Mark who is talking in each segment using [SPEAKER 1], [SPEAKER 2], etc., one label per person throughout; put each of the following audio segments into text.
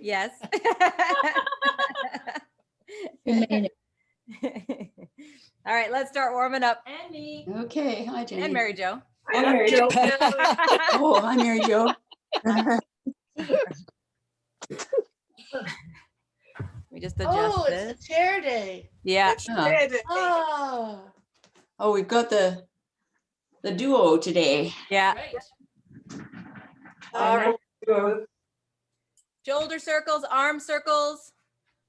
[SPEAKER 1] Yes.
[SPEAKER 2] You made
[SPEAKER 1] it. All right, let's start warming up.
[SPEAKER 3] And me.
[SPEAKER 2] Okay, hi Jenny.
[SPEAKER 1] And Mary Jo.
[SPEAKER 2] And Mary Jo. Oh, hi Mary Jo.
[SPEAKER 1] We just adjust
[SPEAKER 3] Oh,
[SPEAKER 1] this.
[SPEAKER 3] it's the chair day.
[SPEAKER 1] Yeah.
[SPEAKER 4] It's chair day.
[SPEAKER 3] Oh,
[SPEAKER 2] Oh, we've got the duo today.
[SPEAKER 1] Yeah.
[SPEAKER 3] right.
[SPEAKER 4] All right.
[SPEAKER 1] Shoulder circles, arm circles.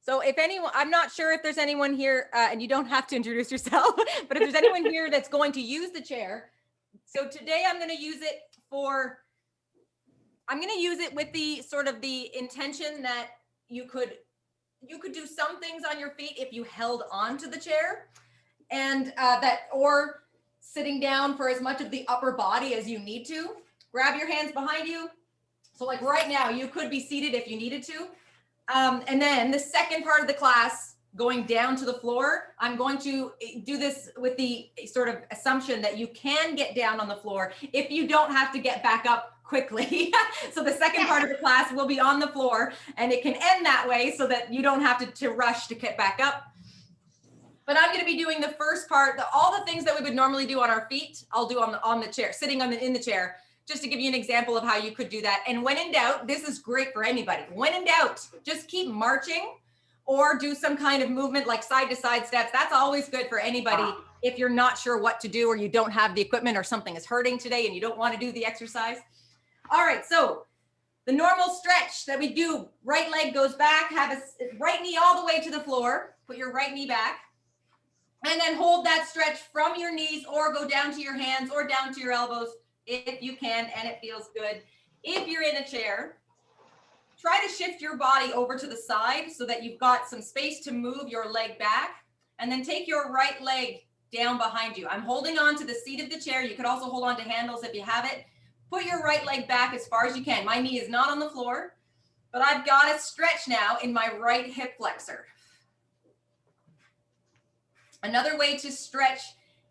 [SPEAKER 1] So if anyone, I'm not sure if there's anyone here, and you don't have to introduce yourself, but if there's anyone here that's going to use the chair. So today I'm going to use it with the sort of the intention that you could do some things on your feet if you held on to the chair, and or sitting down for as much of the upper body as you need to. Grab your hands behind you. So like right now, you could be seated if you needed to. And then the second part of the class, going down to the floor, I'm going to do this with the sort of assumption that you can get down on the floor if you don't have to get back up quickly. So the second part of the class will be on the floor, and it can end that way so that you don't have to rush to get back up. But I'm going to be doing the first part, all the things that we would normally do on our feet, I'll do on the chair, sitting in the chair, just to give you an example of how you could do that. And when in doubt, this is great for anybody. When in doubt, just keep marching or do some kind of movement like side to side steps. That's always good for anybody if you're not sure what to do or you don't have the equipment or something is hurting today and you don't want to do the exercise. All right, so the normal stretch that we do, right leg goes back, have a right knee all the way to the floor, put your right knee back, and then hold that stretch from your knees or go down to your hands or down to your elbows if you can and it feels good. If you're in a chair, try to shift your body over to the side so that you've got some space to move your leg back, and then take your right leg down behind you. I'm holding on to the seat of the chair. You could also hold on to handles if you have it. Put your right leg back as far as you can. My knee is not on the floor, but I've got a stretch now in my right hip flexor. Another way to stretch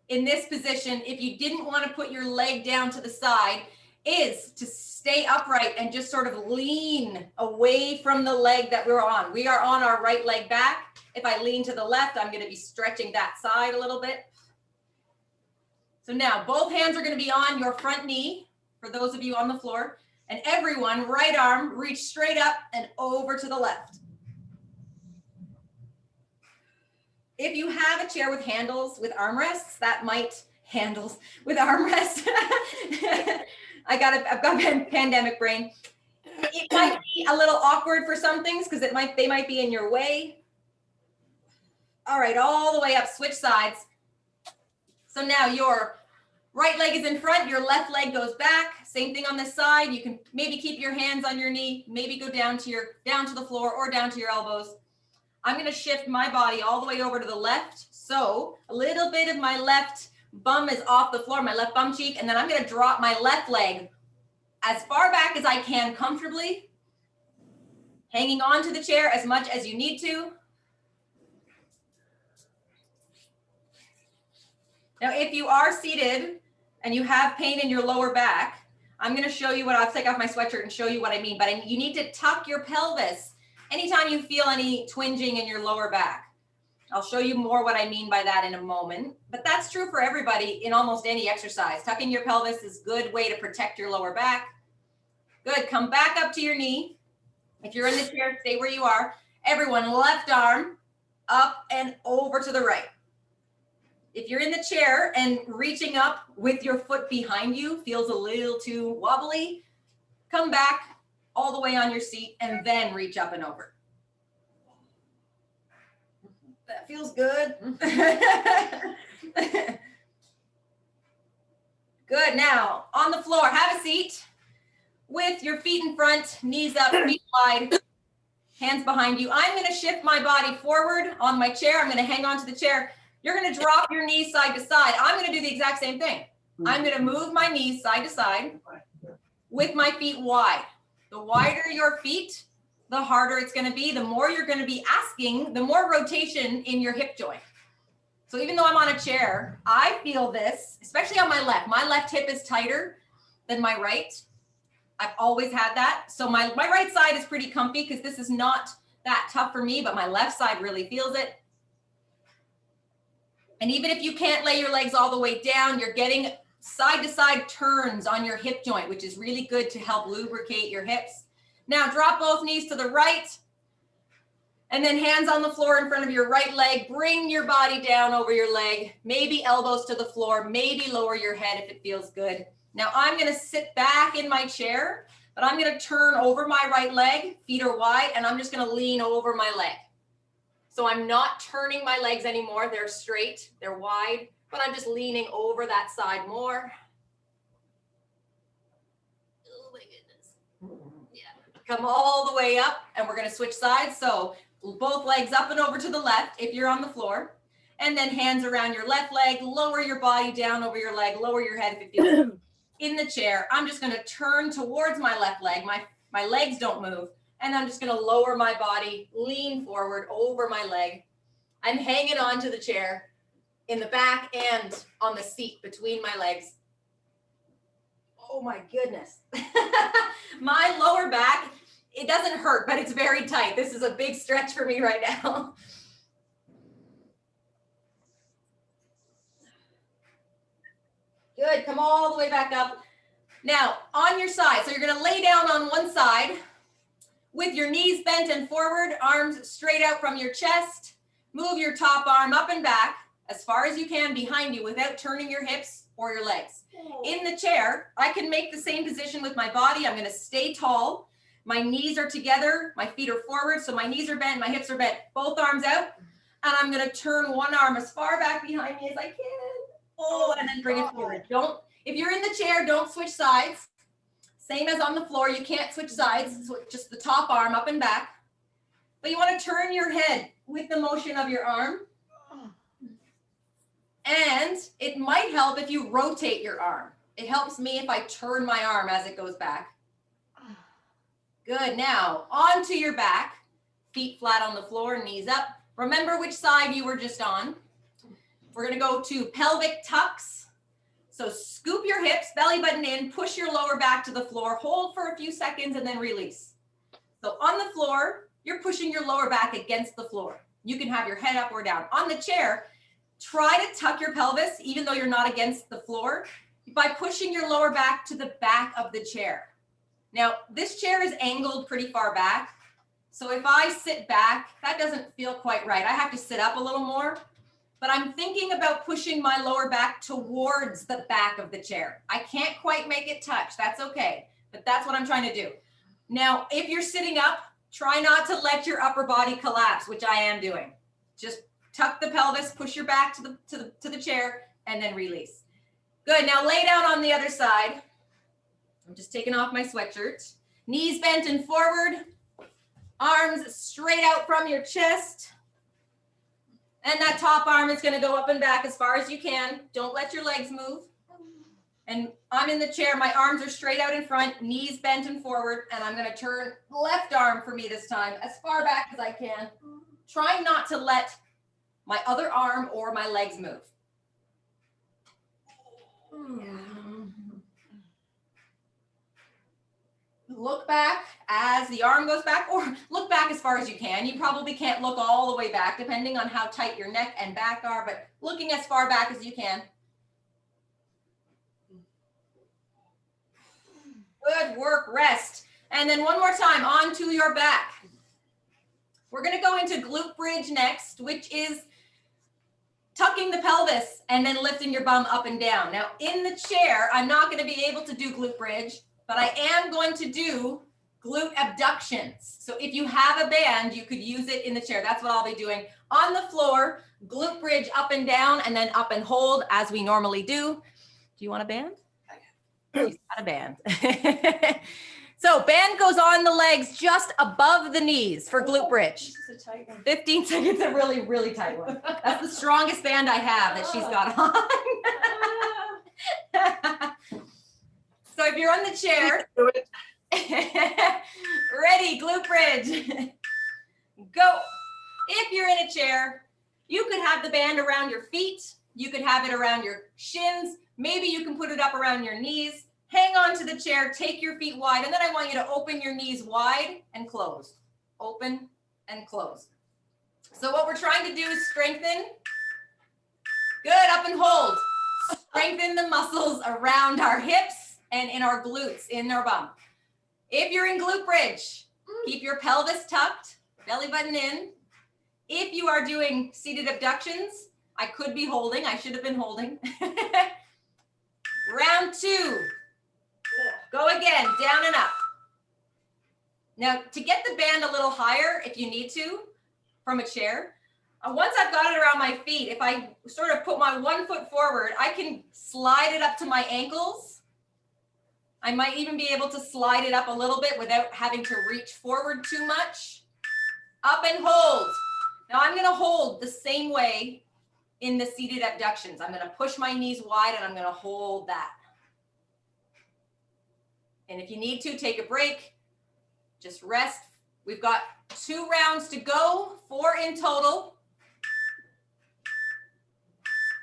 [SPEAKER 1] in this position, if you didn't want to put your leg down to the side, is to stay upright and just sort of lean away from the leg that we're on. We are on our right leg back. If I lean to the left, I'm going to be stretching that side a little bit. So now both hands are going to be on your front knee for those of you on the floor, and everyone, right arm, reach straight up and over to the left. If you have a chair with handles, with armrests, that might, handles with armrests. I've got pandemic brain. It might be a little awkward for some things because they might be in your way. All right, all the way up, switch sides. So now your right leg is in front, your left leg goes back. Same thing on this side. You can maybe keep your hands on your knee, maybe go down to the floor or down to your elbows. I'm going to shift my body all the way over to the left. So a little bit of my left bum is off the floor, my left bum cheek, and then I'm going to drop my left leg as far back as I can comfortably, hanging on to the chair as much as you need to. Now, if you are seated and you have pain in your lower back, I'm going to show you I'll take off my sweatshirt and show you what I mean, but you need to tuck your pelvis anytime you feel any twinging in your lower back. I'll show you more what I mean by that in a moment, but that's true for everybody in almost any exercise. Tucking your pelvis is a good way to protect your lower back. Good, come back up to your knee. If you're in the chair, stay where you are. Everyone, left arm up and over to the right. If you're in the chair and reaching up with your foot behind you feels a little too wobbly, come back all the way on your seat and then reach up and over. That feels good. Good, now on the floor, have a seat with your feet in front, knees up, feet wide, hands behind you. I'm gonna shift my body forward on my chair. I'm gonna hang on to the chair. You're gonna drop your knees side to side. I'm gonna do the exact same thing. I'm gonna move my knees side to side with my feet wide. The wider your feet, the harder it's going to be, the more you're going to be asking, the more rotation in your hip joint. So even though I'm on a chair, I feel this, especially on my left. My left hip is tighter than my right. I've always had that. So my right side is pretty comfy because this is not that tough for me, but my left side really feels it. And even if you can't lay your legs all the way down, you're getting side to side turns on your hip joint, which is really good to help lubricate your hips. Now drop both knees to the right and then hands on the floor in front of your right leg. Bring your body down over your leg, maybe elbows to the floor, maybe lower your head if it feels good. Now I'm gonna sit back in my chair, but I'm gonna turn over my right leg, feet are wide, and I'm just gonna lean over my leg. So I'm not turning my legs anymore. They're straight, they're wide, but I'm just leaning over that side more. Oh my goodness. Yeah, come all the way up and we're gonna switch sides. So both legs up and over to the left if you're on the floor, and then hands around your left leg, lower your body down over your leg, lower your head if it feels good. In the chair, I'm just gonna turn towards my left leg. My legs don't move. And I'm just gonna lower my body, lean forward over my leg. I'm hanging on to the chair in the back and on the seat between my legs. Oh my goodness. My lower back, it doesn't hurt, but it's very tight. This is a big stretch for me right now. Good, come all the way back up. Now, on your side, so you're gonna lay down on one side with your knees bent and forward, arms straight out from your chest. Move your top arm up and back as far as you can behind you without turning your hips or your legs. In the chair, I can make the same position with my body. I'm gonna stay tall. My knees are together, my feet are forward, so my knees are bent, my hips are bent, both arms out. And I'm gonna turn one arm as far back behind me as I can. Oh, and then bring it forward. If you're in the chair, don't switch sides. Same as on the floor, you can't switch sides, so just the top arm up and back. But you want to turn your head with the motion of your arm. And it might help if you rotate your arm. It helps me if I turn my arm as it goes back. Good, now onto your back, feet flat on the floor, knees up. Remember which side you were just on. We're gonna go to pelvic tucks. So scoop your hips, belly button in, push your lower back to the floor, hold for a few seconds and then release. So on the floor, you're pushing your lower back against the floor. You can have your head up or down. On the chair, try to tuck your pelvis even though you're not against the floor by pushing your lower back to the back of the chair. Now, this chair is angled pretty far back. So if I sit back, that doesn't feel quite right. I have to sit up a little more. But I'm thinking about pushing my lower back towards the back of the chair. I can't quite make it touch, that's okay, but that's what I'm trying to do. Now, if you're sitting up, try not to let your upper body collapse, which I am doing. Just tuck the pelvis, push your back to the chair, and then release. Good, now lay down on the other side. I'm just taking off my sweatshirt. Knees bent and forward, arms straight out from your chest. And that top arm is going to go up and back as far as you can. Don't let your legs move. And I'm in the chair. My arms are straight out in front, knees bent and forward. And I'm going to turn left arm for me this time as far back as I can. Trying not to let my other arm or my legs move. Look back as the arm goes back, or look back as far as you can. You probably can't look all the way back depending on how tight your neck and back are, but looking as far back as you can. Good work, rest. And then one more time, onto your back. We're gonna go into glute bridge next, which is tucking the pelvis and then lifting your bum up and down. Now in the chair, I'm not gonna be able to do glute bridge, but I am going to do glute abductions. So if you have a band, you could use it in the chair. That's what I'll be doing. On the floor, glute bridge up and down and then up and hold as we normally do. Do you want a band? He's got a band. So band goes on the legs just above the knees for glute bridge. 15 seconds, a really, really tight one. That's the strongest band I have that she's got on. So if you're on the chair, ready, glute bridge, go. If you're in a chair, you could have the band around your feet. You could have it around your shins. Maybe you can put it up around your knees. hang on to the chair, take your feet wide, and then I want you to open your knees wide and close. Open and close. So what we're trying to do is strengthen. Good, up and hold. Strengthen the muscles around our hips and in our glutes, in our bum. If you're in glute bridge, keep your pelvis tucked, belly button in. If you are doing seated abductions, I could be holding, I should have been holding. Round 2. Go again, down and up. Now, to get the band a little higher, if you need to, from a chair, once I've got it around my feet, if I sort of put my one foot forward, I can slide it up to my ankles. I might even be able to slide it up a little bit without having to reach forward too much. Up and hold. Now I'm gonna hold the same way in the seated abductions. I'm gonna push my knees wide and I'm gonna hold that. And if you need to, take a break, just rest. We've got 2 rounds to go, 4 in total.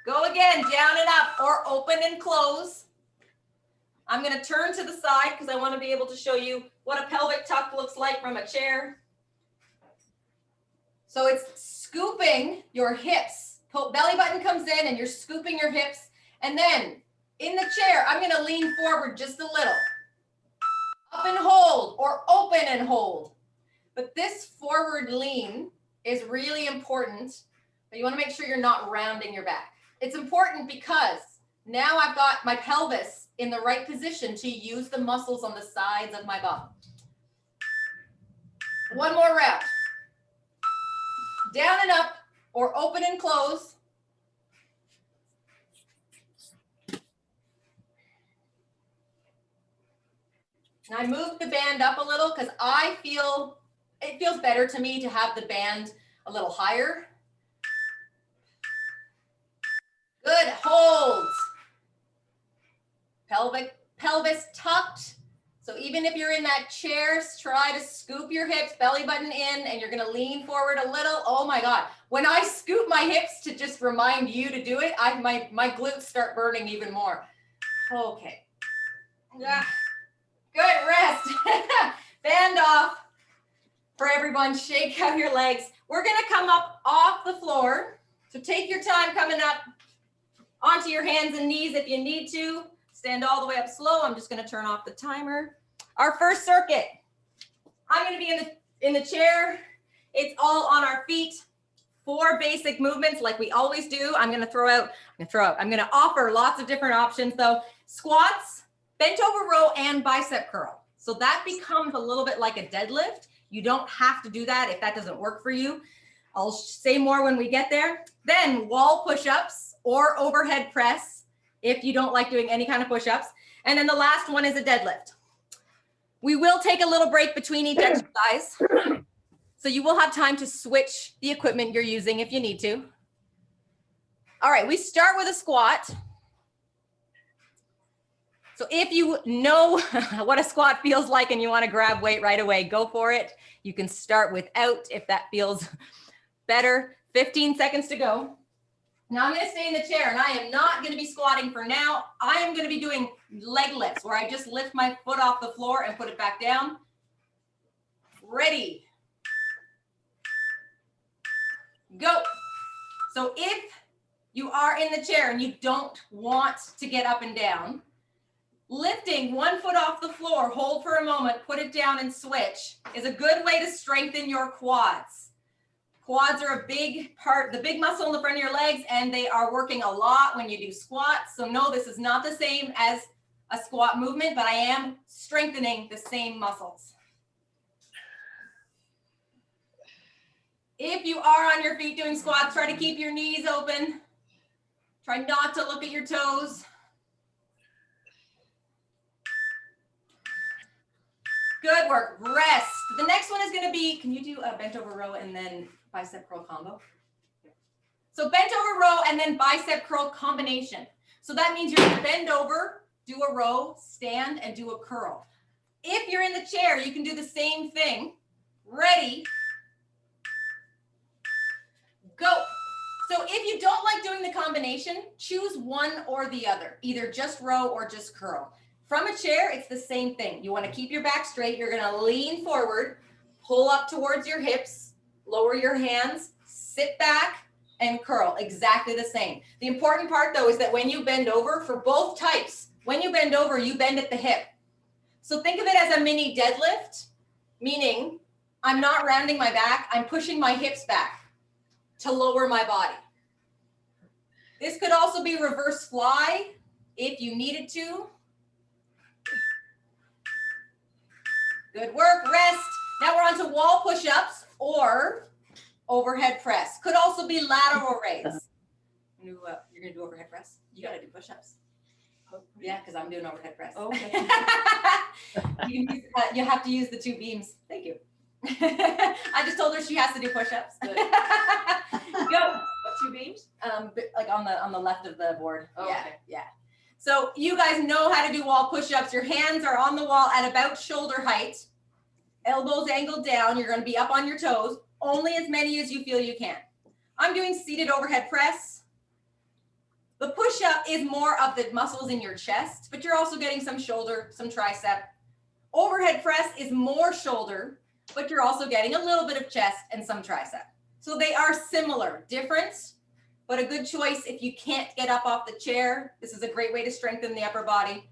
[SPEAKER 1] Go again, down and up, or open and close. I'm gonna turn to the side because I wanna be able to show you what a pelvic tuck looks like from a chair. So it's scooping your hips. Belly button comes in and you're scooping your hips. And then in the chair, I'm gonna lean forward just a little. Up and hold, or open and hold. But this forward lean is really important, but you wanna make sure you're not rounding your back. It's important because now I've got my pelvis in the right position to use the muscles on the sides of my bum. One more round. Down and up, or open and close. And I moved the band up a little because it feels better to me to have the band a little higher. Good, hold. Pelvis tucked. So even if you're in that chair, try to scoop your hips, belly button in, and you're gonna lean forward a little. Oh my God. When I scoop my hips to just remind you to do it, my glutes start burning even more. Okay. Good, rest. Band off. For everyone, shake out your legs. We're gonna come up off the floor. So take your time coming up onto your hands and knees if you need to. Stand all the way up slow. I'm just gonna turn off the timer. Our first circuit. I'm gonna be in the chair. It's all on our feet. 4 basic movements like we always do. I'm gonna offer lots of different options though. Squats, bent over row, and bicep curl. So that becomes a little bit like a deadlift. You don't have to do that if that doesn't work for you. I'll say more when we get there. Then wall push-ups or overhead press if you don't like doing any kind of push-ups. And then the last one is a deadlift. We will take a little break between each exercise. So you will have time to switch the equipment you're using if you need to. All right, we start with a squat. So if you know what a squat feels like and you want to grab weight right away, go for it. You can start without if that feels better. 15 seconds to go. Now I'm going to stay in the chair and I am not going to be squatting for now. I am going to be doing leg lifts where I just lift my foot off the floor and put it back down. Ready. Go. So if you are in the chair and you don't want to get up and down, lifting one foot off the floor, hold for a moment, put it down and switch is a good way to strengthen your quads. Quads are a big part, the big muscle in the front of your legs, and they are working a lot when you do squats. So no, this is not the same as a squat movement, but I am strengthening the same muscles. If you are on your feet doing squats, try to keep your knees open. Try not to look at your toes. Good work, rest. The next one is gonna be, can you do a bent over row and then bicep curl combo? So bent over row and then bicep curl combination. So that means you're gonna bend over, do a row, stand, and do a curl. If you're in the chair, you can do the same thing. Ready, go. So if you don't like doing the combination, choose one or the other, either just row or just curl. From a chair, it's the same thing. You want to keep your back straight. You're going to lean forward, pull up towards your hips, lower your hands, sit back, and curl. Exactly the same. The important part, though, is that when you bend over, for both types, when you bend over, you bend at the hip. So think of it as a mini deadlift, meaning I'm not rounding my back, I'm pushing my hips back to lower my body. This could also be reverse fly if you needed to. Good work, rest. Now we're on to wall push-ups or overhead press. Could also be lateral raise. You're gonna do overhead press? You gotta do push-ups. Yeah, because I'm doing overhead press.
[SPEAKER 4] Okay.
[SPEAKER 1] You have to use the two beams. Thank you. I just told her she has to do push-ups.
[SPEAKER 4] Good.
[SPEAKER 1] Go.
[SPEAKER 4] What, 2 beams?
[SPEAKER 1] Like on the left of the board.
[SPEAKER 4] Oh,
[SPEAKER 1] Yeah,
[SPEAKER 4] okay.
[SPEAKER 1] yeah. So you guys know how to do wall push-ups. Your hands are on the wall at about shoulder height. Elbows angled down. You're going to be up on your toes. Only as many as you feel you can. I'm doing seated overhead press. The push-up is more of the muscles in your chest, but you're also getting some shoulder, some tricep. Overhead press is more shoulder, but you're also getting a little bit of chest and some tricep. So they are similar, different, but a good choice if you can't get up off the chair. This is a great way to strengthen the upper body.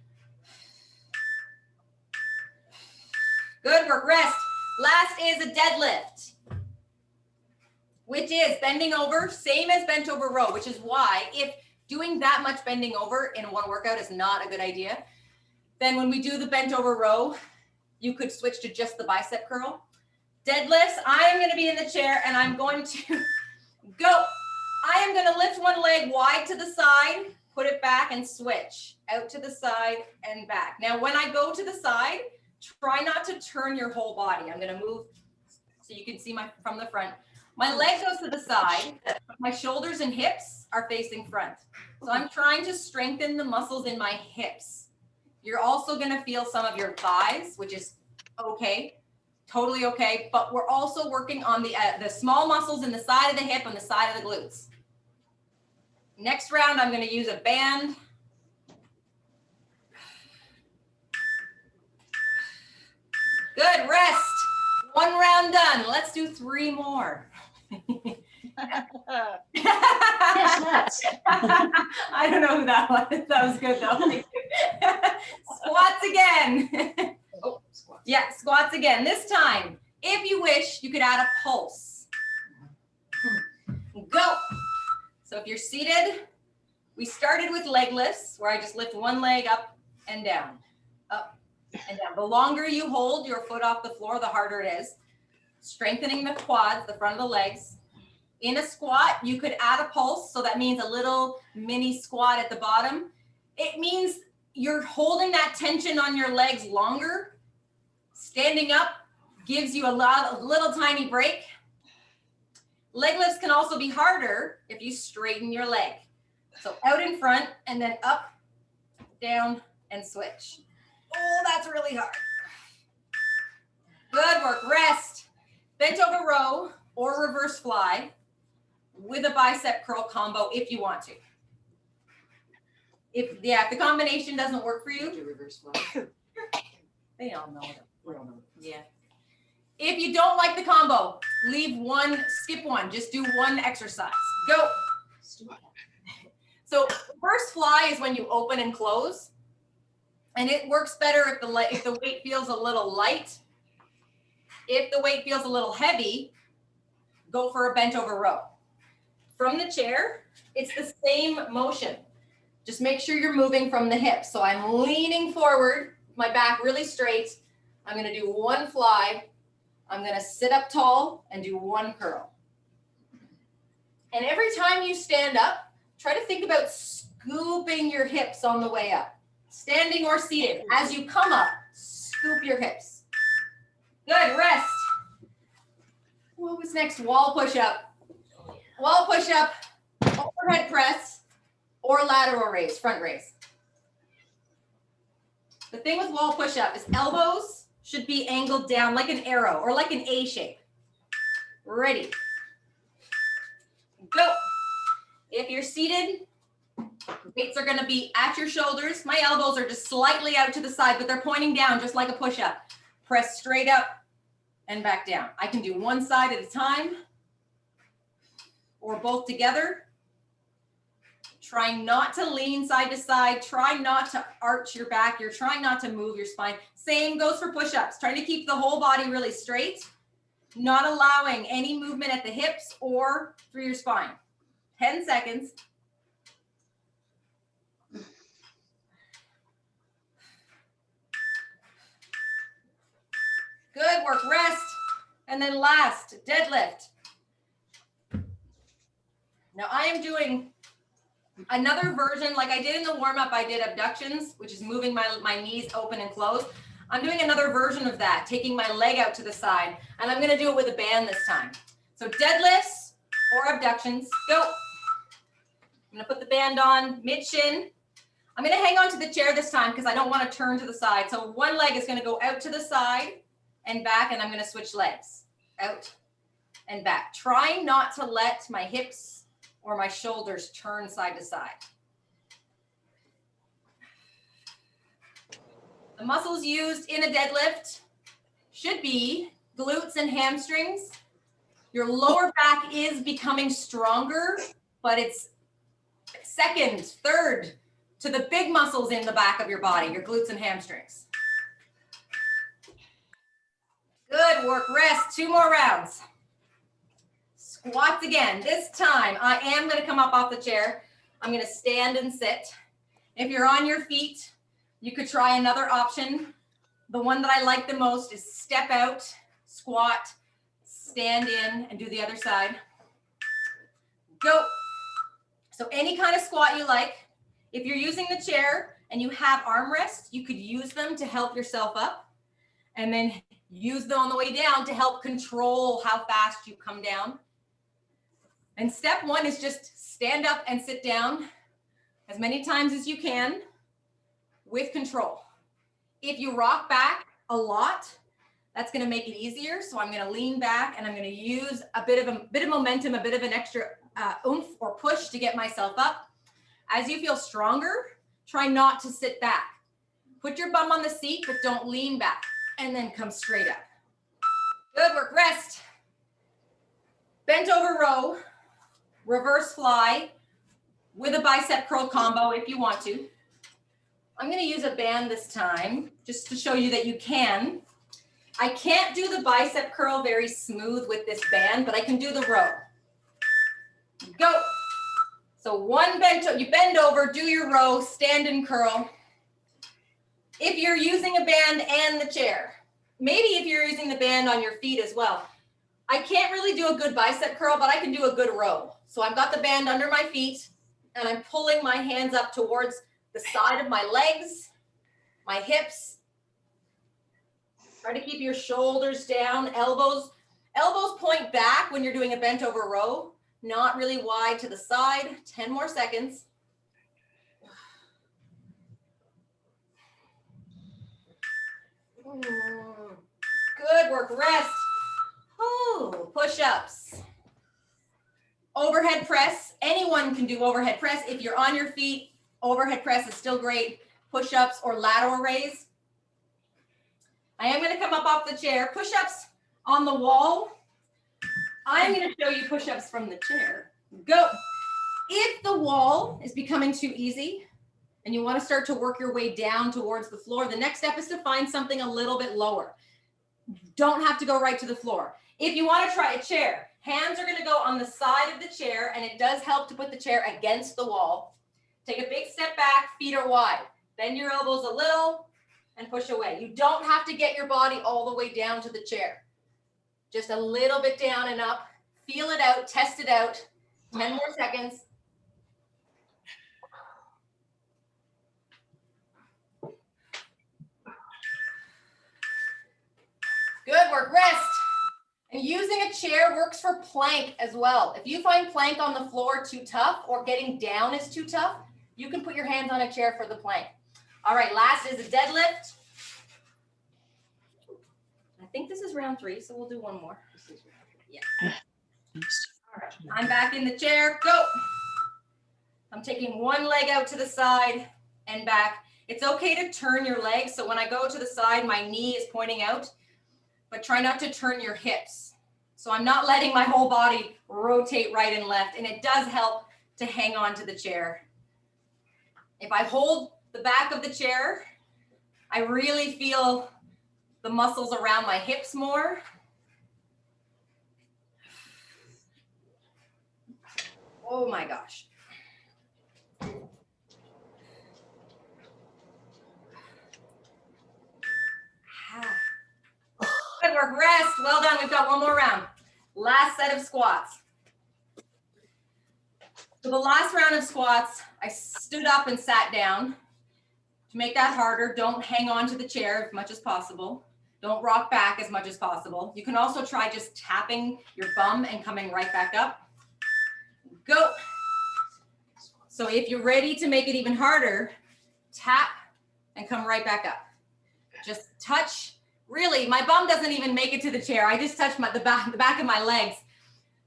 [SPEAKER 1] Good work, rest. Last is a deadlift, which is bending over, same as bent over row, which is why if doing that much bending over in one workout is not a good idea, then when we do the bent over row, you could switch to just the bicep curl. Deadlifts, I am going to be in the chair and I'm going to go. I am going to lift one leg wide to the side, put it back and switch out to the side and back. Now, when I go to the side, try not to turn your whole body. I'm going to move so you can see from the front. My leg goes to the side. My shoulders and hips are facing front. So I'm trying to strengthen the muscles in my hips. You're also going to feel some of your thighs, which is okay. Totally okay, but we're also working on the small muscles in the side of the hip and the side of the glutes. Next round, I'm going to use a band. Good, rest. One round done. Let's do 3 more. I don't know who that was. That was good though. Squats again.
[SPEAKER 4] Oh, squats.
[SPEAKER 1] Yeah, squats again. This time, if you wish, you could add a pulse. Go. So if you're seated, we started with leg lifts where I just lift one leg up and down, up and down. The longer you hold your foot off the floor, the harder it is. Strengthening the quads, the front of the legs. In a squat, you could add a pulse. So that means a little mini squat at the bottom. It means you're holding that tension on your legs longer. Standing up gives you a little tiny break. Leg lifts can also be harder if you straighten your leg. So out in front and then up, down, and switch. Oh, that's really hard. Good work, rest. Bent over row or reverse fly with a bicep curl combo if you want to. If the combination doesn't work for you,
[SPEAKER 4] Do reverse fly.
[SPEAKER 1] they all know it.
[SPEAKER 4] We don't know.
[SPEAKER 1] Yeah. If you don't like the combo, leave one, skip one, just do one exercise. Go. So reverse fly is when you open and close. And it works better if the weight feels a little light. If the weight feels a little heavy, go for a bent over row. From the chair, it's the same motion. Just make sure you're moving from the hips. So I'm leaning forward, my back really straight. I'm going to do one fly. I'm going to sit up tall and do one curl. And every time you stand up, try to think about scooping your hips on the way up. Standing or seated. As you come up, scoop your hips. Good, rest. What was next? Wall push-up. Wall push-up, overhead press, or lateral raise, front raise. The thing with wall push-up is elbows should be angled down like an arrow or like an A shape. Ready. Go. If you're seated, Weights are gonna be at your shoulders. My elbows are just slightly out to the side, but they're pointing down just like a push-up. Press straight up and back down. I can do one side at a time or both together. Try not to lean side to side. Try not to arch your back. You're trying not to move your spine. Same goes for push-ups. Trying to keep the whole body really straight, not allowing any movement at the hips or through your spine. 10 seconds. Good work, rest. And then last, deadlift. Now I am doing another version, like I did in the warm-up. I did abductions, which is moving my knees open and closed. I'm doing another version of that, taking my leg out to the side, and I'm gonna do it with a band this time. So deadlifts or abductions, go. I'm gonna put the band on mid-shin. I'm gonna hang on to the chair this time because I don't wanna turn to the side. So one leg is gonna go out to the side and back, and I'm gonna switch legs, out and back. Trying not to let my hips or my shoulders turn side to side. The muscles used in a deadlift should be glutes and hamstrings. Your lower back is becoming stronger, but it's second, third to the big muscles in the back of your body, your glutes and hamstrings. Good work, rest, 2 more rounds. Squats again. This time I am gonna come up off the chair. I'm gonna stand and sit. If you're on your feet, you could try another option. The one that I like the most is step out, squat, stand in, and do the other side. Go. So any kind of squat you like. If you're using the chair and you have armrests, you could use them to help yourself up, and then use them on the way down to help control how fast you come down. And step 1 is just stand up and sit down as many times as you can with control. If you rock back a lot, that's gonna make it easier. So I'm gonna lean back and I'm gonna use a bit of momentum, a bit of an extra oomph or push to get myself up. As you feel stronger, try not to sit back. Put your bum on the seat, but don't lean back, and then come straight up. Good work, rest. Bent over row, reverse fly with a bicep curl combo if you want to. I'm gonna use a band this time, just to show you that you can. I can't do the bicep curl very smooth with this band, but I can do the row. Go. So one bent, you bend over, do your row, stand and curl. If you're using a band and the chair, maybe if you're using the band on your feet as well. I can't really do a good bicep curl, but I can do a good row. So I've got the band under my feet and I'm pulling my hands up towards the side of my legs, my hips. Try to keep your shoulders down, elbows point back when you're doing a bent over row, not really wide to the side. 10 more seconds. Good work, rest. Oh, push-ups. Overhead press, anyone can do overhead press. If you're on your feet, overhead press is still great. Push-ups or lateral raise. I am gonna come up off the chair. Push-ups on the wall. I'm gonna show you push-ups from the chair. Go. If the wall is becoming too easy and you wanna start to work your way down towards the floor, the next step is to find something a little bit lower. Don't have to go right to the floor. If you wanna try a chair, hands are gonna go on the side of the chair, and it does help to put the chair against the wall. Take a big step back, feet are wide. Bend your elbows a little and push away. You don't have to get your body all the way down to the chair. Just a little bit down and up. Feel it out, test it out. 10 more seconds. Good work, rest. And using a chair works for plank as well. If you find plank on the floor too tough or getting down is too tough, you can put your hands on a chair for the plank. All right, last is a deadlift. I think this is round 3, so we'll do one more. Yeah. All right, I'm back in the chair, go. I'm taking one leg out to the side and back. It's okay to turn your legs. So when I go to the side, my knee is pointing out, but try not to turn your hips. So I'm not letting my whole body rotate right and left. And it does help to hang on to the chair. If I hold the back of the chair, I really feel the muscles around my hips more. Oh my gosh. Good work, rest. Well done. We've got one more round. Last set of squats. So the last round of squats, I stood up and sat down. To make that harder, don't hang on to the chair as much as possible. Don't rock back as much as possible. You can also try just tapping your bum and coming right back up. Go. So if you're ready to make it even harder, tap and come right back up. Just touch. Really, my bum doesn't even make it to the chair. I just touch the back of my legs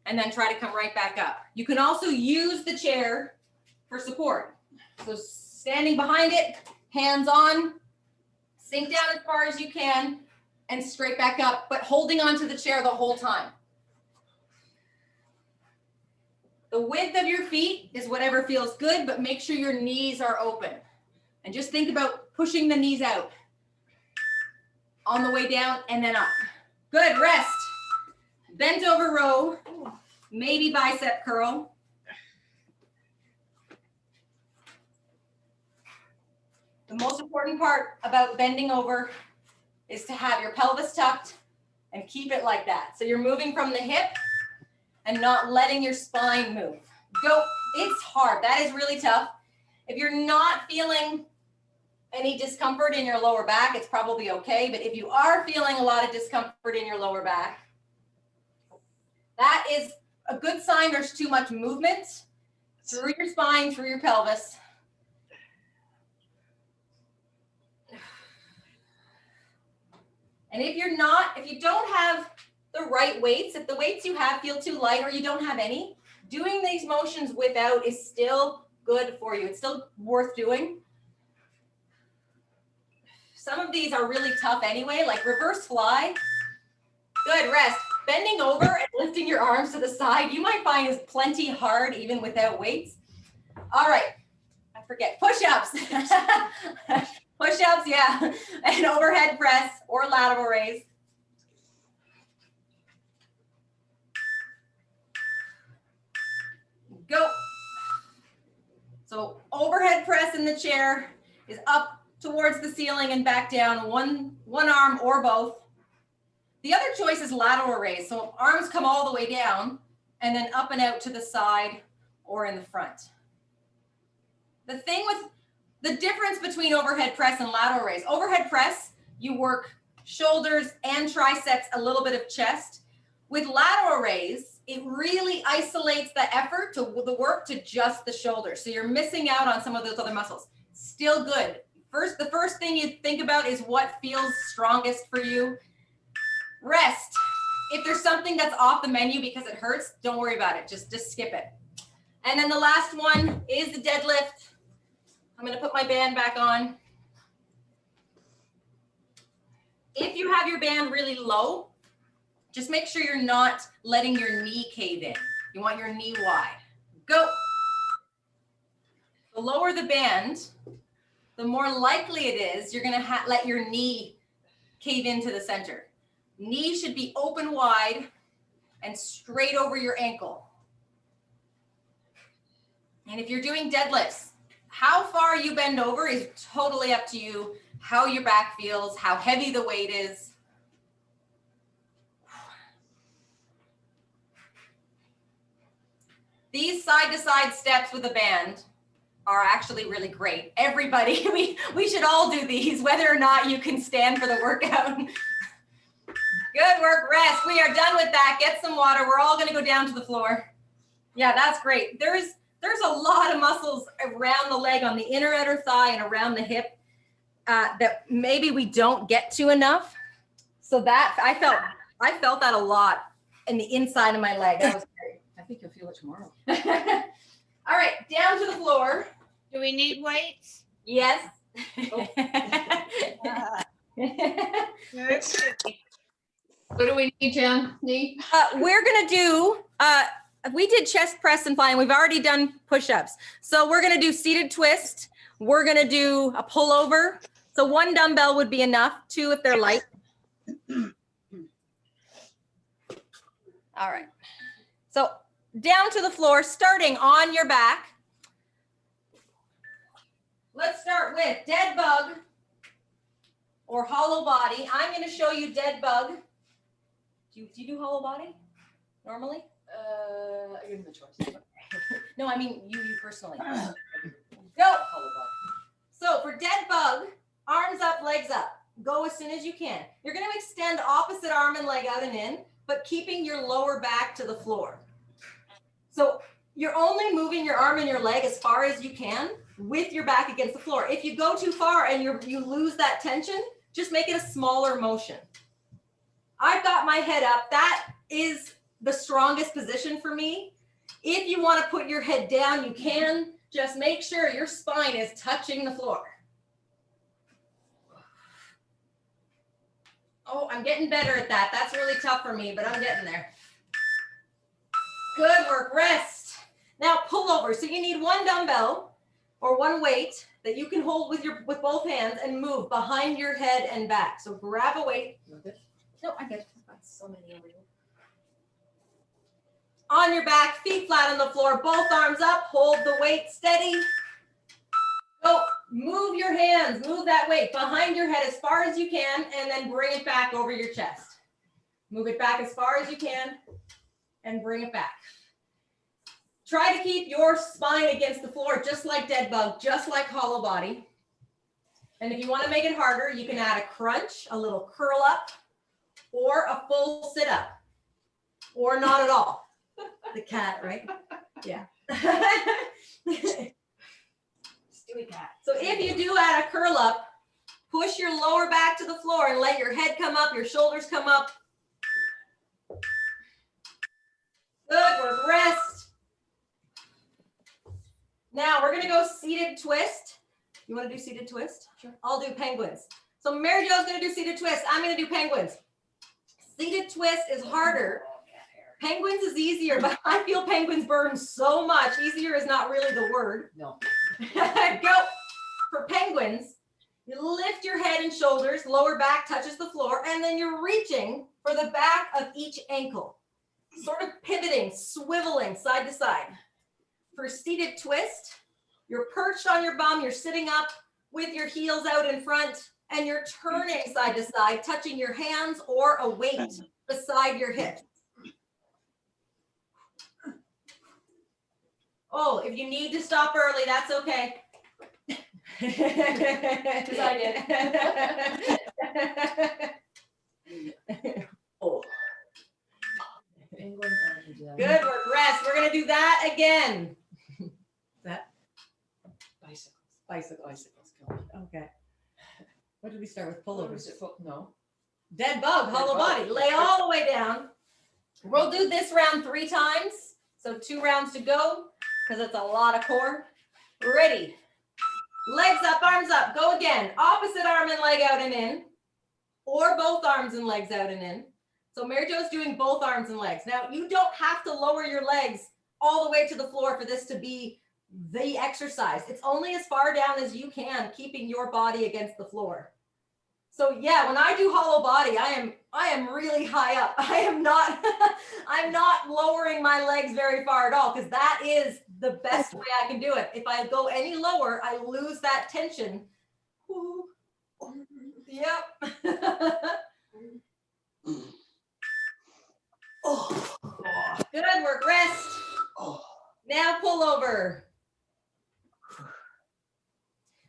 [SPEAKER 1] and then try to come right back up. You can also use the chair for support. So standing behind it, hands on, sink down as far as you can and straight back up, but holding onto the chair the whole time. The width of your feet is whatever feels good, but make sure your knees are open. And just think about pushing the knees out on the way down and then up. Good, rest. Bent over row, maybe bicep curl. The most important part about bending over is to have your pelvis tucked and keep it like that. So you're moving from the hip and not letting your spine move. Go, it's hard, that is really tough. If you're not feeling any discomfort in your lower back, it's probably okay. But if you are feeling a lot of discomfort in your lower back, that is a good sign there's too much movement through your spine, through your pelvis. And if you don't have the right weights, if the weights you have feel too light or you don't have any, doing these motions without is still good for you. It's still worth doing. Some of these are really tough anyway, like reverse fly. Good, rest. Bending over and lifting your arms to the side, you might find is plenty hard even without weights. All right, I forget, push-ups. Push-ups, yeah, and overhead press or lateral raise. Go. So overhead press in the chair is up towards the ceiling and back down, one arm or both. The other choice is lateral raise. So arms come all the way down and then up and out to the side or in the front. The thing with the difference between overhead press and lateral raise, overhead press, you work shoulders and triceps, a little bit of chest. With lateral raise, it really isolates the effort to the work to just the shoulders. So you're missing out on some of those other muscles. Still good. The first thing you think about is what feels strongest for you. Rest. If there's something that's off the menu because it hurts, don't worry about it. Just skip it. And then the last one is the deadlift. I'm going to put my band back on. If you have your band really low, just make sure you're not letting your knee cave in. You want your knee wide. Go. The lower the band, the more likely it is you're going to let your knee cave into the center. Knee should be open wide and straight over your ankle. And if you're doing deadlifts, how far you bend over is totally up to you, how your back feels, how heavy the weight is. These side-to-side steps with a band are actually really great. Everybody, we should all do these, whether or not you can stand for the workout. Good work, rest. We are done with that. Get some water. We're all gonna go down to the floor. Yeah, that's great. There's a lot of muscles around the leg, on the inner outer thigh and around the hip that maybe we don't get to enough. So that I felt that a lot in the inside of my leg. That was great.
[SPEAKER 4] I think you'll feel it tomorrow.
[SPEAKER 1] All right, down to the floor.
[SPEAKER 3] Do we need weights?
[SPEAKER 1] Yes.
[SPEAKER 2] What do we need, Jen? Need?
[SPEAKER 1] We're gonna do, we did chest press and fly, and we've already done push-ups. So we're gonna do seated twist. We're gonna do a pullover. So 1 dumbbell would be enough, 2 if they're light. All right. So down to the floor, starting on your back. Let's start with dead bug or hollow body. I'm gonna show you dead bug. Do you do hollow body normally?
[SPEAKER 4] I give him the choice.
[SPEAKER 1] No, I mean you personally. Go. So for dead bug, arms up, legs up. Go as soon as you can. You're going to extend opposite arm and leg out and in, but keeping your lower back to the floor. So you're only moving your arm and your leg as far as you can with your back against the floor. If you go too far and you lose that tension, just make it a smaller motion. I've got my head up. That is the strongest position for me. If you want to put your head down, you can. Just make sure your spine is touching the floor. Oh, I'm getting better at that. That's really tough for me, but I'm getting there. Good work, rest. Now pull over. So you need 1 dumbbell or 1 weight that you can hold with both hands and move behind your head and back. So grab a weight. No, I get it. I've got so many over here. On your back, feet flat on the floor, both arms up, hold the weight steady. Go, move your hands, move that weight behind your head as far as you can, and then bring it back over your chest. Move it back as far as you can, and bring it back. Try to keep your spine against the floor, just like dead bug, just like hollow body. And if you want to make it harder, you can add a crunch, a little curl up, or a full sit up, or not at all. The cat, right? Yeah.
[SPEAKER 4] Stewie cat.
[SPEAKER 1] So if you do add a curl up, push your lower back to the floor and let your head come up, your shoulders come up. Good work, rest. Now we're gonna go seated twist. You wanna do seated twist? Sure. I'll do penguins. So Mary Jo's gonna do seated twist. I'm gonna do penguins. Seated twist is harder. Penguins is easier, but I feel penguins burn so much. Easier is not really the word.
[SPEAKER 4] No.
[SPEAKER 1] Go. For penguins, you lift your head and shoulders, lower back touches the floor, and then you're reaching for the back of each ankle. Sort of pivoting, swiveling side to side. For seated twist, you're perched on your bum, you're sitting up with your heels out in front, and you're turning side to side, touching your hands or a weight beside your hips. Oh, if you need to stop early, that's okay. Because I did.
[SPEAKER 4] Oh.
[SPEAKER 1] Good work, rest. We're gonna do that again. That
[SPEAKER 4] Bicycles.
[SPEAKER 1] bicycles. Okay. What did we start with?
[SPEAKER 4] What
[SPEAKER 1] Pullovers.
[SPEAKER 4] was it? No.
[SPEAKER 1] Dead bug, hollow
[SPEAKER 4] bug.
[SPEAKER 1] body. Lay all the way down. We'll do this round 3 times. So 2 rounds to go because it's a lot of core. Ready. Legs up, arms up. Go again. Opposite arm and leg out and in. Or both arms and legs out and in. So Mary Jo's doing both arms and legs. Now, you don't have to lower your legs all the way to the floor for this to be the exercise. It's only as far down as you can, keeping your body against the floor. So yeah, when I do hollow body, I am really high up. I'm not lowering my legs very far at all, because that is the best way I can do it. If I go any lower, I lose that tension. Ooh. Yep.
[SPEAKER 2] Oh.
[SPEAKER 1] Good work, rest.
[SPEAKER 2] Oh.
[SPEAKER 1] Now pull over.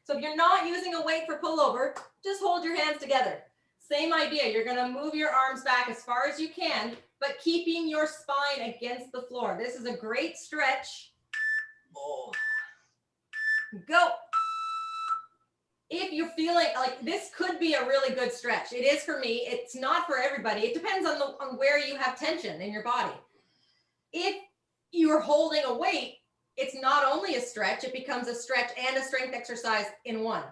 [SPEAKER 1] So if you're not using a weight for pullover, just hold your hands together. Same idea. You're going to move your arms back as far as you can, but keeping your spine against the floor. This is a great stretch. Oh. Go. If you're feeling like this could be a really good stretch. It is for me. It's not for everybody. It depends on where you have tension in your body. If you're holding a weight, it's not only a stretch, it becomes a stretch and a strength exercise in one.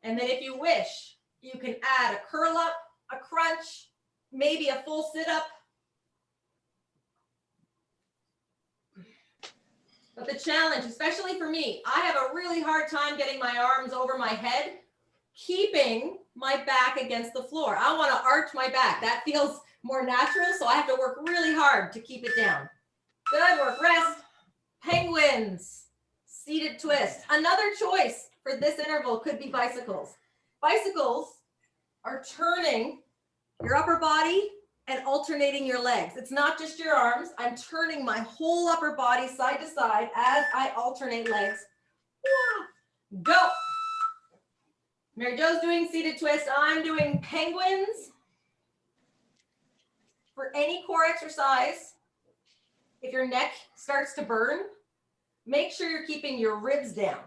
[SPEAKER 1] And then if you wish, you can add a curl up, a crunch, maybe a full sit up. But the challenge, especially for me, I have a really hard time getting my arms over my head, keeping my back against the floor. I want to arch my back. That feels more natural, so I have to work really hard to keep it down. Good work. Rest. Penguins. Seated twist. Another choice for this interval could be bicycles. Bicycles are turning your upper body and alternating your legs. It's not just your arms. I'm turning my whole upper body side to side as I alternate legs. Go. Mary Jo's doing seated twist. I'm doing penguins. For any core exercise, if your neck starts to burn, make sure you're keeping your ribs down.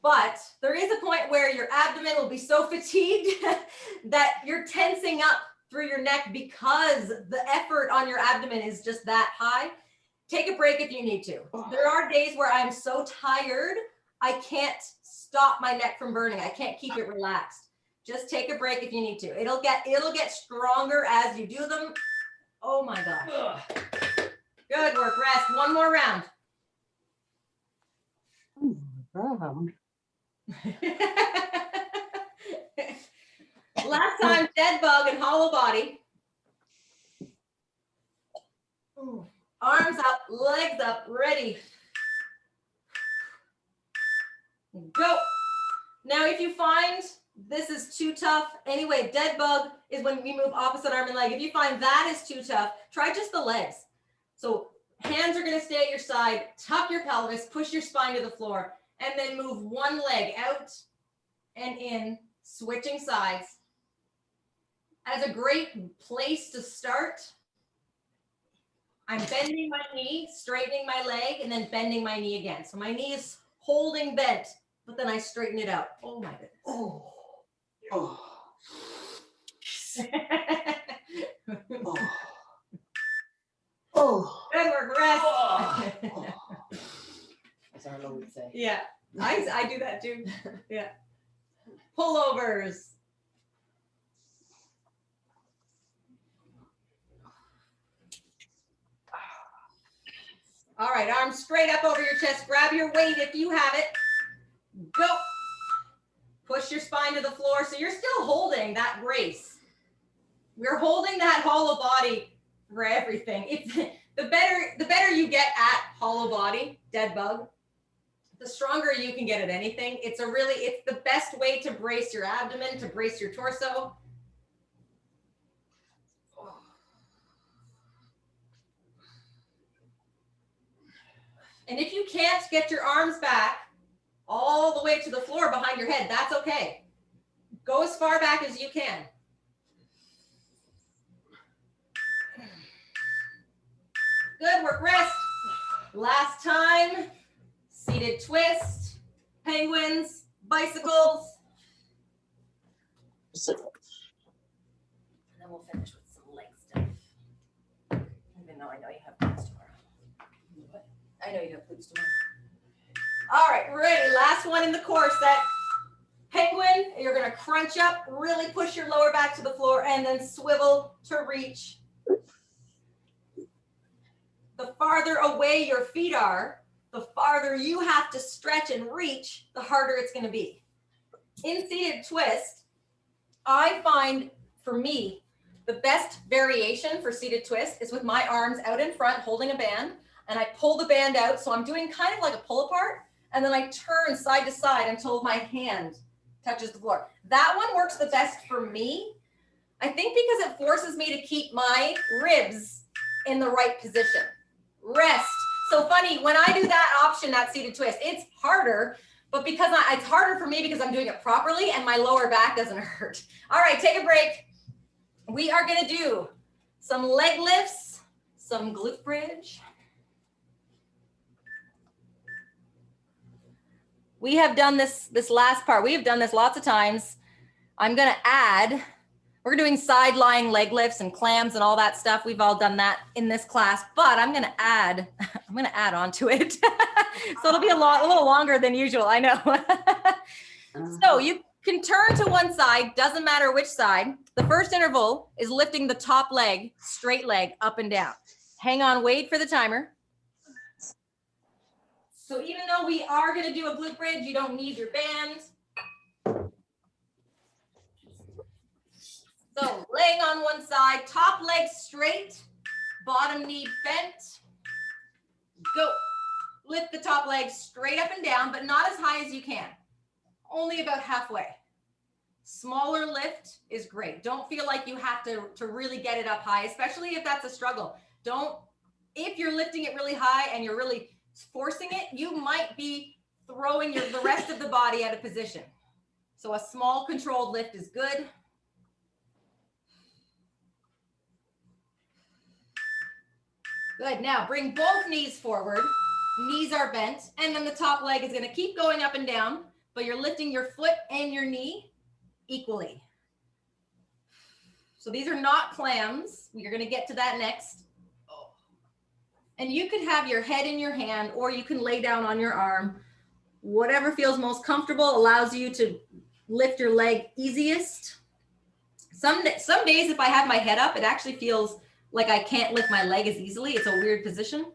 [SPEAKER 1] But there is a point where your abdomen will be so fatigued that you're tensing up through your neck because the effort on your abdomen is just that high. Take a break if you need to. There are days where I'm so tired, I can't stop my neck from burning. I can't keep it relaxed. Just take a break if you need to. It'll get stronger as you do them. Oh my gosh. Good work. Rest. One more round. Last time, dead bug and hollow body. Arms up, legs up, ready. Go. Now, if you find this is too tough, anyway, dead bug is when we move opposite arm and leg. If you find that is too tough, try just the legs. So hands are going to stay at your side, tuck your pelvis, push your spine to the floor, and then move one leg out and in, switching sides. As a great place to start, I'm bending my knee, straightening my leg, and then bending my knee again. So my knee is holding bent, but then I straighten it out. Oh my goodness.
[SPEAKER 2] Oh. Oh. Oh. Oh.
[SPEAKER 1] Good work, rest.
[SPEAKER 2] Oh.
[SPEAKER 4] As Arlo would say.
[SPEAKER 1] Yeah, I do that too. Yeah. Pullovers. All right, arms straight up over your chest. Grab your weight if you have it. Go. Push your spine to the floor. So you're still holding that brace. We're holding that hollow body for everything. It's the better you get at hollow body, dead bug, the stronger you can get at anything. It's the best way to brace your abdomen, to brace your torso. And if you can't get your arms back all the way to the floor behind your head, that's okay. Go as far back as you can. Good work, rest. Last time, seated twist, penguins, bicycles. And then we'll finish with some leg stuff. Even though I know you have glutes tomorrow. I know you have glutes tomorrow. All right, ready. Last one in the core set. Penguin, you're gonna crunch up, really push your lower back to the floor, and then swivel to reach. The farther away your feet are, the farther you have to stretch and reach, the harder it's gonna be. In seated twist, I find, for me, the best variation for seated twist is with my arms out in front, holding a band, and I pull the band out. So I'm doing kind of like a pull apart, and then I turn side to side until my hand touches the floor. That one works the best for me. I think because it forces me to keep my ribs in the right position. Rest. So funny, when I do that option, that seated twist, it's harder, but because it's harder for me because I'm doing it properly and my lower back doesn't hurt. All right, take a break. We are gonna do some leg lifts, some glute bridge. We have done this last part. We have done this lots of times. I'm gonna add We're doing side lying leg lifts and clams and all that stuff. We've all done that in this class, but I'm gonna add on to it. So it'll be a little longer than usual, I know. So you can turn to one side, doesn't matter which side. The first interval is lifting the top leg, straight leg, up and down. Hang on, wait for the timer. So even though we are gonna do a glute bridge, you don't need your band. So laying on one side, top leg straight, bottom knee bent. Go. Lift the top leg straight up and down, but not as high as you can. Only about halfway. Smaller lift is great. Don't feel like you have to really get it up high, especially if that's a struggle. If you're lifting it really high and you're really forcing it, you might be throwing the rest of the body out of position. So a small controlled lift is good. Good, now bring both knees forward. Knees are bent, and then the top leg is gonna keep going up and down, but you're lifting your foot and your knee equally. So these are not clams. We're gonna get to that next. And you could have your head in your hand, or you can lay down on your arm. Whatever feels most comfortable allows you to lift your leg easiest. Some days if I have my head up, it actually feels like I can't lift my leg as easily. It's a weird position.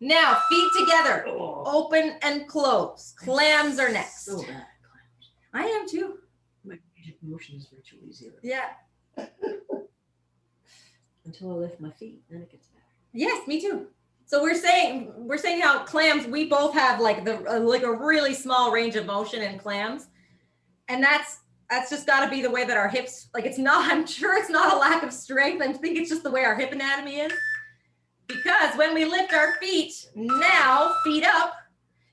[SPEAKER 1] Now, feet together, open and close. Clams are next.
[SPEAKER 2] So bad.
[SPEAKER 1] I am too.
[SPEAKER 2] My range of motion is virtually zero.
[SPEAKER 1] Yeah.
[SPEAKER 2] Until I lift my feet, then it gets better.
[SPEAKER 1] Yes, me too. So we're saying how clams, we both have like a really small range of motion in clams. And that's just got to be the way that our hips, I'm sure it's not a lack of strength. I think it's just the way our hip anatomy is. Because when we lift our feet, now feet up,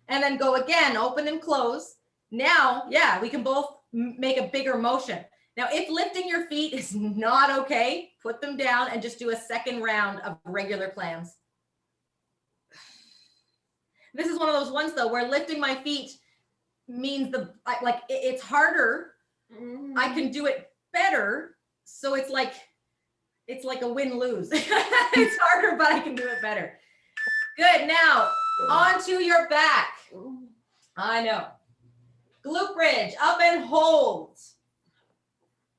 [SPEAKER 1] and then go again, open and close. Now, yeah, we can both make a bigger motion. Now, if lifting your feet is not okay, put them down and just do a second round of regular clams. This is one of those ones though, where lifting my feet means it's harder. I can do it better. So it's like a win-lose. It's harder, but I can do it better. Good, now onto your back. I know. Glute bridge, up and hold.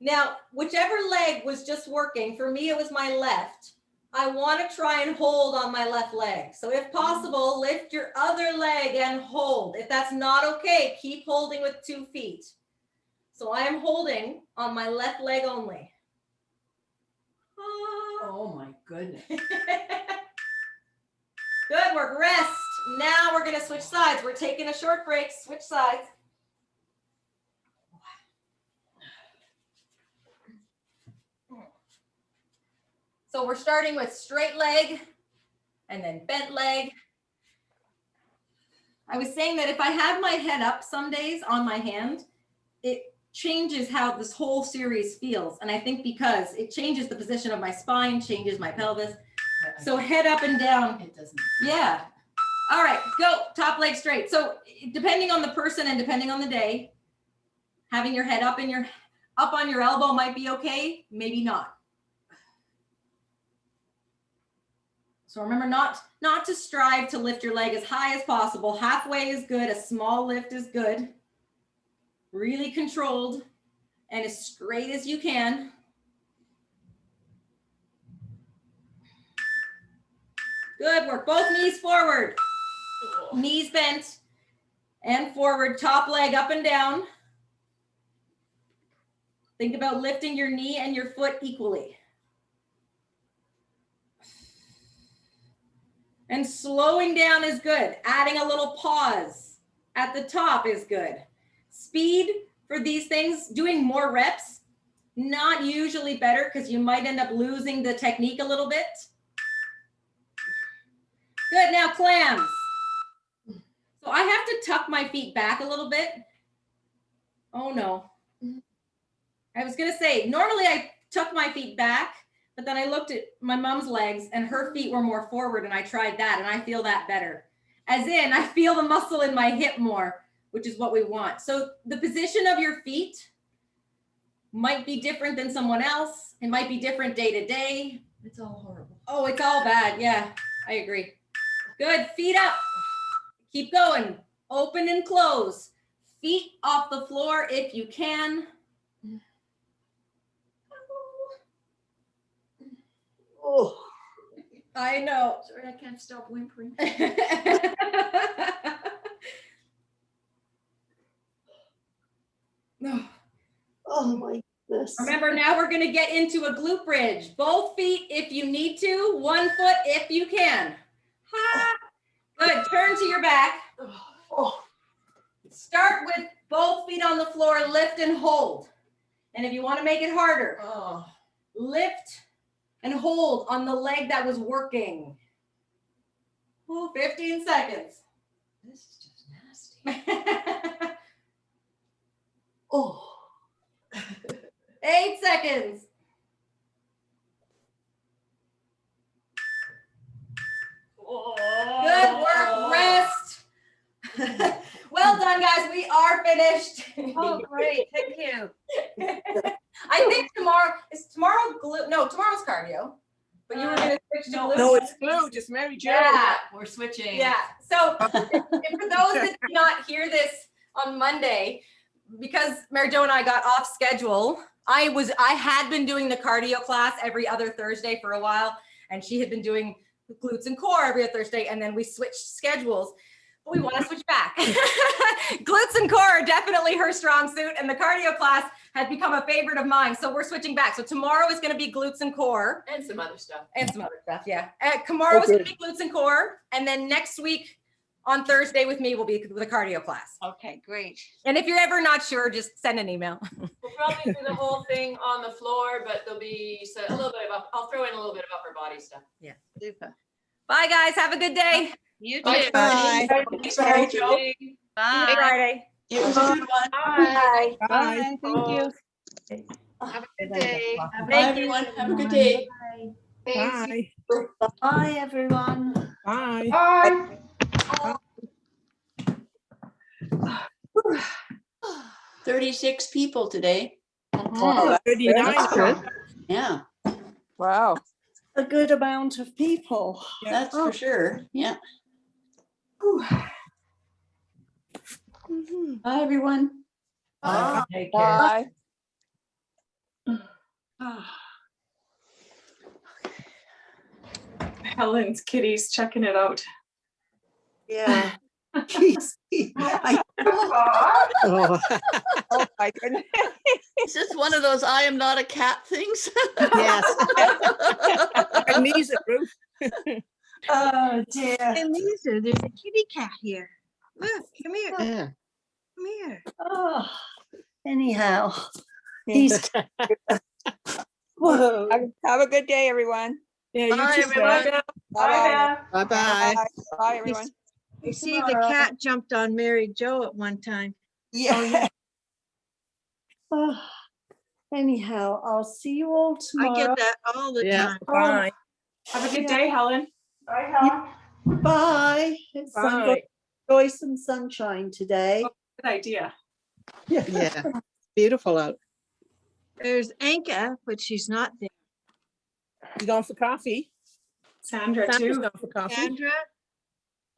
[SPEAKER 1] Now, whichever leg was just working, for me it was my left. I want to try and hold on my left leg. So if possible, lift your other leg and hold. If that's not okay, keep holding with 2 feet. So I am holding on my left leg only.
[SPEAKER 2] Oh my goodness.
[SPEAKER 1] Good work, rest. Now we're gonna switch sides. We're taking a short break, switch sides. So we're starting with straight leg and then bent leg. I was saying that if I have my head up some days on my hand, it changes how this whole series feels. And I think because it changes the position of my spine, changes my pelvis. So head up and down.
[SPEAKER 2] It doesn't.
[SPEAKER 1] Yeah. All right, go. Top leg straight. So depending on the person and depending on the day, having your head up on your elbow might be okay, maybe not. So remember not to strive to lift your leg as high as possible. Halfway is good. A small lift is good. Really controlled and as straight as you can. Good work. Both knees forward. Knees bent and forward. Top leg up and down. Think about lifting your knee and your foot equally. And slowing down is good. Adding a little pause at the top is good. Speed for these things, doing more reps, not usually better because you might end up losing the technique a little bit. Good, now clams. So I have to tuck my feet back a little bit. Oh no. I was gonna say, normally I tuck my feet back, but then I looked at my mom's legs and her feet were more forward and I tried that and I feel that better. As in, I feel the muscle in my hip more, which is what we want. So the position of your feet might be different than someone else. It might be different day to day.
[SPEAKER 4] It's all horrible.
[SPEAKER 1] Oh, it's all bad. Yeah, I agree. Good. Feet up. Keep going. Open and close. Feet off the floor if you can.
[SPEAKER 4] Oh,
[SPEAKER 1] I know.
[SPEAKER 4] sorry, I can't stop whimpering.
[SPEAKER 1] No.
[SPEAKER 4] Oh my goodness.
[SPEAKER 1] Remember, now we're going to get into a glute bridge. Both feet if you need to, 1 foot if you can. Ha. Good. Turn to your back.
[SPEAKER 4] Oh,
[SPEAKER 1] Start with both feet on the floor, lift and hold. And if you want to make it harder,
[SPEAKER 4] oh.
[SPEAKER 1] lift and hold on the leg that was working. Ooh, 15 seconds.
[SPEAKER 4] This is just nasty. Oh.
[SPEAKER 1] 8 seconds. Good work. Rest. Well done, guys. We are finished.
[SPEAKER 3] Oh, great. Thank you.
[SPEAKER 1] I think tomorrow glute. No, tomorrow's cardio. But you were going to switch to glute.
[SPEAKER 5] No, it's glute. It's Mary Jo.
[SPEAKER 1] Yeah.
[SPEAKER 4] We're switching.
[SPEAKER 1] Yeah. So if for those that did not hear this on Monday, because Mary Jo and I got off schedule, I had been doing the cardio class every other Thursday for a while, and she had been doing glutes and core every other Thursday, and then we switched schedules. But we want to switch back. Glutes and core are definitely her strong suit, and the cardio class has become a favorite of mine. So we're switching back. So tomorrow is going to be glutes and core.
[SPEAKER 4] And some other stuff.
[SPEAKER 1] And some other stuff, yeah. Tomorrow is going to be glutes and core, and then next week on Thursday with me will be the cardio class.
[SPEAKER 3] Okay, great.
[SPEAKER 1] And if you're ever not sure, just send an email.
[SPEAKER 6] We'll probably do the whole thing on the floor, but there'll be a little bit of, I'll throw in a little bit of upper body stuff.
[SPEAKER 3] Super.
[SPEAKER 1] Bye, guys. Have a good day.
[SPEAKER 3] You
[SPEAKER 6] Bye.
[SPEAKER 3] too.
[SPEAKER 2] Bye.
[SPEAKER 6] Thanks, Mary Jo.
[SPEAKER 1] See you
[SPEAKER 3] Bye.
[SPEAKER 1] Friday.
[SPEAKER 2] It was a good one.
[SPEAKER 3] Bye.
[SPEAKER 5] Bye.
[SPEAKER 3] Thank you. Have a good day.
[SPEAKER 2] Bye, everyone. Have a good day.
[SPEAKER 5] Bye.
[SPEAKER 4] Bye, everyone.
[SPEAKER 5] Bye.
[SPEAKER 2] 36 people today.
[SPEAKER 5] Oh, 39.
[SPEAKER 2] Yeah,
[SPEAKER 5] Wow.
[SPEAKER 4] A good amount of people.
[SPEAKER 2] that's for sure. Yeah. Bye, everyone.
[SPEAKER 4] Take care.
[SPEAKER 5] Bye.
[SPEAKER 7] Helen's kitty's checking it out.
[SPEAKER 4] Yeah.
[SPEAKER 5] Oh, my goodness.
[SPEAKER 8] Is this one of those I am not a cat things?
[SPEAKER 5] Yes. My knees are Ruth.
[SPEAKER 4] Oh dear.
[SPEAKER 3] And Lisa, there's a kitty cat here. Look, come here.
[SPEAKER 5] Yeah.
[SPEAKER 3] Come here.
[SPEAKER 4] Oh, anyhow, he's. Whoa.
[SPEAKER 9] Have a good day, everyone.
[SPEAKER 5] Yeah, you
[SPEAKER 8] Bye,
[SPEAKER 5] too.
[SPEAKER 8] everyone.
[SPEAKER 9] Bye.
[SPEAKER 5] Bye-bye.
[SPEAKER 9] Bye, everyone.
[SPEAKER 3] You see, the cat jumped on Mary Jo at one time.
[SPEAKER 4] Yeah. Oh, anyhow, I'll see you all
[SPEAKER 3] I
[SPEAKER 4] tomorrow.
[SPEAKER 3] get that all the
[SPEAKER 5] Yeah,
[SPEAKER 3] time.
[SPEAKER 5] bye.
[SPEAKER 7] Have a good day, Helen.
[SPEAKER 4] Bye. It's
[SPEAKER 5] Bye.
[SPEAKER 4] joy and sunshine today.
[SPEAKER 7] Good idea.
[SPEAKER 5] Yeah, beautiful out.
[SPEAKER 3] There's Anka, but she's not there.
[SPEAKER 5] You going for coffee?
[SPEAKER 7] Sandra,
[SPEAKER 5] Sandra's
[SPEAKER 7] too.
[SPEAKER 5] going for coffee.
[SPEAKER 3] Sandra?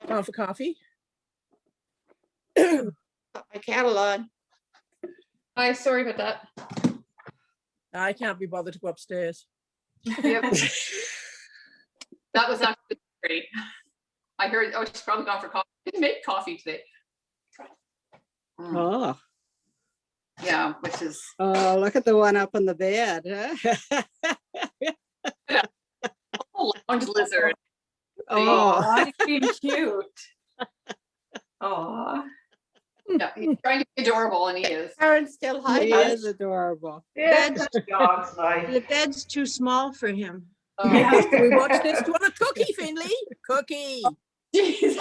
[SPEAKER 5] Going for coffee?
[SPEAKER 8] My catalog.
[SPEAKER 6] Hi, sorry about that.
[SPEAKER 5] I can't be bothered to go upstairs.
[SPEAKER 6] Yep. That was actually great. I heard, oh, she's probably gone for coffee. Didn't make coffee today.
[SPEAKER 9] Oh,
[SPEAKER 6] Yeah, which is,
[SPEAKER 9] oh, look at the one up on the bed. Huh?
[SPEAKER 6] oh, lounge lizard.
[SPEAKER 9] Oh,
[SPEAKER 7] Aw, he's being cute. Aw.
[SPEAKER 6] Yeah, he's trying to be adorable, and he is.
[SPEAKER 8] Karen's still
[SPEAKER 9] he
[SPEAKER 8] hiding.
[SPEAKER 9] is adorable.
[SPEAKER 3] The bed's too small for him.
[SPEAKER 5] Yeah, can we watch this? Do you want a cookie, Finley? Cookie.
[SPEAKER 6] Jeez.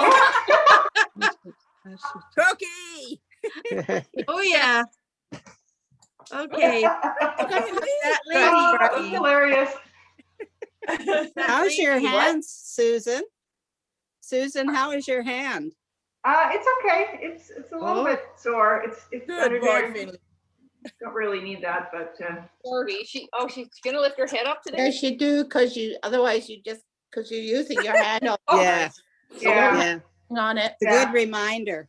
[SPEAKER 5] Cookie.
[SPEAKER 3] Oh, yeah. Okay. That lady.
[SPEAKER 7] Hilarious.
[SPEAKER 9] How's your hand, Susan? Susan, how is your hand?
[SPEAKER 10] It's okay. It's a little
[SPEAKER 9] Oh.
[SPEAKER 10] bit sore. It's
[SPEAKER 5] Good boy,
[SPEAKER 10] under there.
[SPEAKER 5] Finley.
[SPEAKER 10] don't really need that, but
[SPEAKER 8] She's gonna lift her head up today.
[SPEAKER 5] Yes, you do, because otherwise because you're using your hand all the
[SPEAKER 9] Yeah,
[SPEAKER 5] time
[SPEAKER 10] yeah,
[SPEAKER 5] on it.
[SPEAKER 9] it's a
[SPEAKER 10] Yeah.
[SPEAKER 9] good reminder.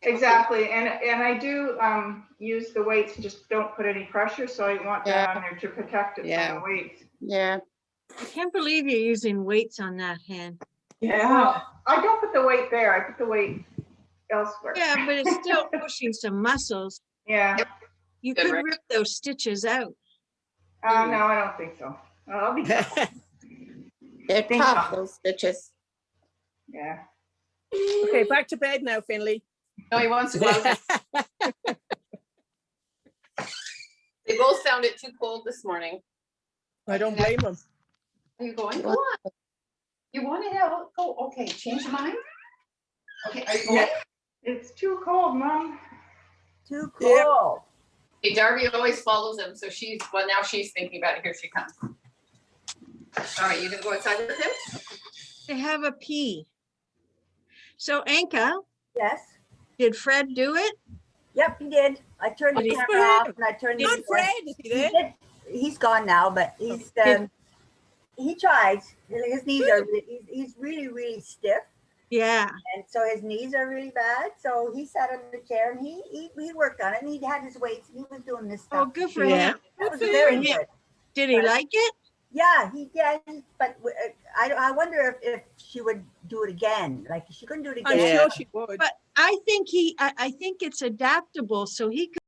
[SPEAKER 10] exactly. And I do use the weights, just don't put any pressure. So I want that on there to protect it from
[SPEAKER 9] Yeah.
[SPEAKER 10] the weights.
[SPEAKER 5] Yeah.
[SPEAKER 3] I can't believe you're using weights on that hand.
[SPEAKER 7] Yeah.
[SPEAKER 10] Well, I don't put the weight there. I put the weight elsewhere.
[SPEAKER 3] Yeah, but it's still pushing some muscles.
[SPEAKER 10] Yeah.
[SPEAKER 3] You
[SPEAKER 8] Good,
[SPEAKER 3] could
[SPEAKER 8] Rick.
[SPEAKER 3] rip those stitches out.
[SPEAKER 10] No, I don't think so. I'll be careful.
[SPEAKER 5] They're
[SPEAKER 10] Think
[SPEAKER 5] tough,
[SPEAKER 10] so.
[SPEAKER 5] those stitches.
[SPEAKER 10] Yeah.
[SPEAKER 5] Okay, back to bed now, Finley.
[SPEAKER 8] No, he wants to go out. They both sounded too cold this morning.
[SPEAKER 5] I don't blame them.
[SPEAKER 8] Are you going? Go on. You want it out? Go. Okay, change your mind. Okay, are you going?
[SPEAKER 10] It's too cold, Mom.
[SPEAKER 4] Too
[SPEAKER 5] Yeah.
[SPEAKER 4] cold.
[SPEAKER 8] Hey, Darby always follows him, so now she's thinking about it. Here she comes. All right, you gonna go outside with him?
[SPEAKER 3] They have a pee. So Anka,
[SPEAKER 4] Yes.
[SPEAKER 3] did Fred do it?
[SPEAKER 4] Yep, he did. I turned the
[SPEAKER 3] Good
[SPEAKER 4] camera
[SPEAKER 5] for
[SPEAKER 4] off
[SPEAKER 5] him.
[SPEAKER 4] and I turned
[SPEAKER 5] Not
[SPEAKER 4] the.
[SPEAKER 5] Fred, is he there?
[SPEAKER 4] He's gone now, but he's
[SPEAKER 3] Did-
[SPEAKER 4] he tries. His knees are he's really, really stiff,
[SPEAKER 3] Yeah.
[SPEAKER 4] and so his knees are really bad. So he sat on the chair and he worked on it, and he had his weights and he was doing this
[SPEAKER 3] Oh,
[SPEAKER 4] stuff.
[SPEAKER 3] good for
[SPEAKER 9] Yeah.
[SPEAKER 3] him.
[SPEAKER 4] That was
[SPEAKER 3] Good for
[SPEAKER 4] very
[SPEAKER 3] him.
[SPEAKER 4] good.
[SPEAKER 3] Did he like it?
[SPEAKER 4] Yeah, but I wonder if she would do it again. Like she couldn't do it
[SPEAKER 5] I'm
[SPEAKER 4] again.
[SPEAKER 5] sure she would.
[SPEAKER 3] But I think it's adaptable, so he could